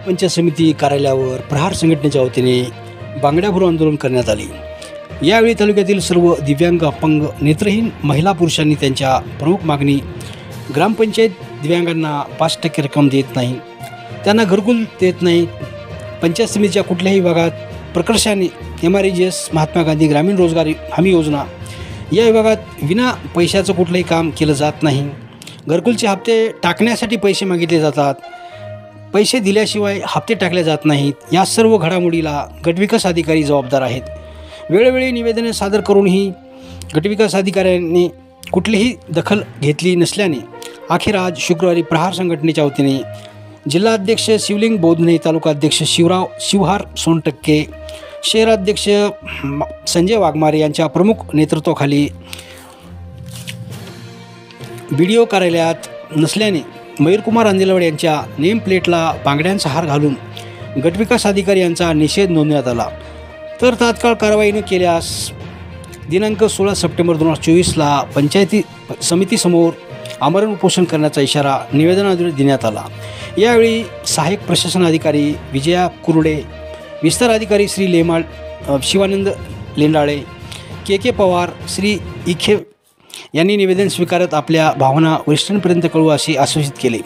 पंचायत समिती कार्यालयावर प्रहार संघटनेच्या वतीने बांगड्या भरून आंदोलन करण्यात आले। यावेळी तालुक्यातील सर्व दिव्यांग, अपंग, नेत्रहीन महिला पुरुषांनी त्यांच्या प्रमुख मागणी ग्रामपंचायत दिव्यांगांना 5% रक्कम देत नाही, त्यांना घरकुल देत नाही, पंचायत समितीच्या कुठल्याही विभागात प्रकर्षाने MRGS महात्मा गांधी ग्रामीण रोजगार हमी योजना या विभागात विना पैशाचं कुठलंही काम केलं जात नाही, घरकुलचे हप्ते टाकण्यासाठी पैसे मागितले जातात, पैसे दिल्याशिवाय हप्ते टाकले जात नाहीत। या सर्व घडामोडीला गटविकास अधिकारी जबाबदार आहेत। वेळोवेळी निवेदने सादर करूनही गटविकास अधिकाऱ्यांनी कुठलीही दखल घेतली नसल्याने अखेर आज शुक्रवारी प्रहार संघटनेच्या वतीने जिल्हाध्यक्ष शिवलिंग बोधने, तालुकाध्यक्ष शिवहार सोनटक्के, शहराध्यक्ष संजय वाघमारे यांच्या प्रमुख नेतृत्वाखाली BDO कार्यालयात नसल्याने मयूरकुमार अंदेलवाड यांच्या नेम प्लेटला बांगड्यांचा हार घालून गटविकास अधिकारी यांचा निषेध नोंदवण्यात आला। तर तात्काळ कारवाई न केल्यास दिनांक 16 सप्टेंबर 2024ला पंचायती समितीसमोर आमरण उपोषण करण्याचा इशारा निवेदनाद्वारे देण्यात आला। यावेळी सहाय्यक प्रशासन अधिकारी विजया कुरडे, विस्तार अधिकारी श्री शिवानंद लेंडाळे, KK पवार, श्री इखे यांनी निवेदन स्वीकारत आपल्या भावना वरिष्ठांपर्यंत कळवू असे आश्वासित केले।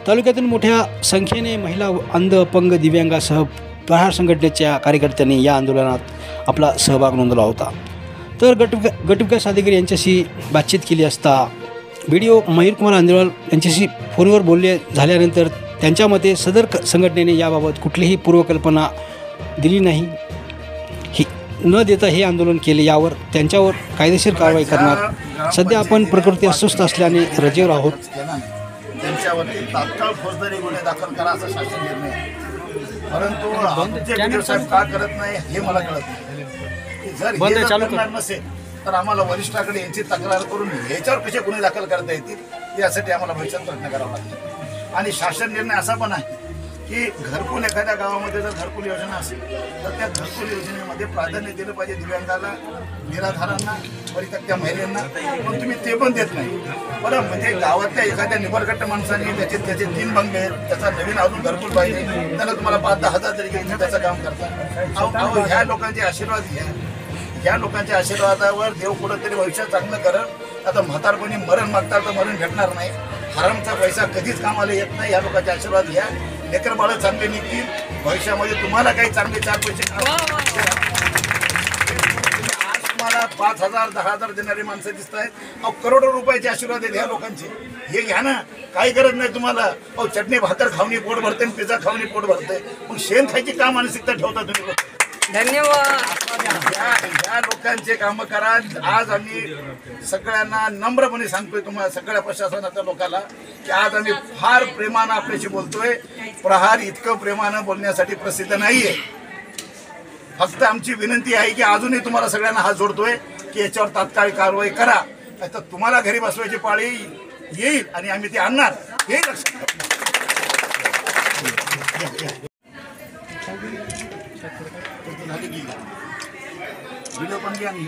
तालुक्यातून मोठ्या संख्येने महिला, अंध, अपंग, दिव्यांगासह प्रहार संघटनेच्या कार्यकर्त्यांनी या आंदोलनात आपला सहभाग नोंदवला होता। तर गटविकास अधिकारी यांच्याशी बातचीत केली असता BDO मयूरकुमार अंदेलवाड यांच्याशी फोनवर बोलले झाल्यानंतर त्यांच्या मते सदर संघटनेने याबाबत कुठलीही पूर्वकल्पना दिली नाही, न देता हे आंदोलन केले। यावर त्यांच्यावर कायदेशीर कारवाई करणार। सध्या आपण प्रकृती अस्वस्थ असल्याने रजेवर आहोत। त्यांच्यावरती तात्काळ फौजदारी गुन्हे दाखल करा असा शासन निर्णय आहे, परंतु आमचे BDO साहेब का करत नाही हे मला कळत नाही। जर हे करणार नसेल तर आम्हाला वरिष्ठाकडे यांची तक्रार करून याच्यावर कसे गुन्हे दाखल करता येतील यासाठी आम्हाला भविष्यात प्रयत्न करावा लागतो। आणि शासन निर्णय असा पण आहे की घरकुल एखाद्या गावामध्ये जर घरकुल योजना असेल तर त्या घरकुल योजनेमध्ये प्राधान्य दिलं पाहिजे दिव्यांगाला, निराधारांना, परित्यक्त्या महिलांना, पण तुम्ही ते पण देत नाही। बरं, म्हणजे गावातल्या एखाद्या निबरगट्ट माणसाने त्याचे 3 बंगले आहेत, त्याचा नवीन अजून घरकुल पाहिजे, त्याला तुम्हाला 5-10 हजार तरी घेऊन त्याचं काम करता। ह्या लोकांचे आशीर्वाद घ्या, या लोकांच्या आशीर्वादावर देव कुठंतरी भविष्यात चांगलं करत। आता म्हातारपणी मरण मागता तर मरण भेटणार नाही, हरामचा पैसा कधीच कामाला येत नाही। या लोकांचे आशीर्वाद घ्या, लेकर बाळ चांगले निघतील, भविष्यामध्ये तुम्हाला काही चांगले 4 पैसे आज तुम्हाला 5,000 10,000 देणारी माणसं दिसत आहेत। करोडो रुपयाचे आशीर्वाद आहेत ह्या लोकांचे, हे घ्या ना, काही गरज नाही तुम्हाला। चटणी भाकर खावणी पोट भरते, पिझ्झा खावणी पोट भरते, पण शेण खायची का मानसिकता ठेवता तुम्ही? धन्यवाद। या लोकांचे काम करा। आज आम्ही सगळ्यांना नम्रपणे सांगतोय, तुम्हाला सगळ्या प्रशासनाच्या लोकांना, की आज आम्ही फार प्रेमानं आपल्याशी बोलतोय। प्रहार इतकं प्रेमानं बोलण्यासाठी प्रसिद्ध नाहीये। फक्त आमची विनंती आहे की अजूनही तुम्हाला सगळ्यांना हात जोडतोय की याच्यावर तात्काळ कारवाई करा, नाहीतर तुम्हाला घरी बसवायची पाळी येईल आणि आम्ही ती आणणार, हे लक्षात व्हिडिओ पण घ्या आणि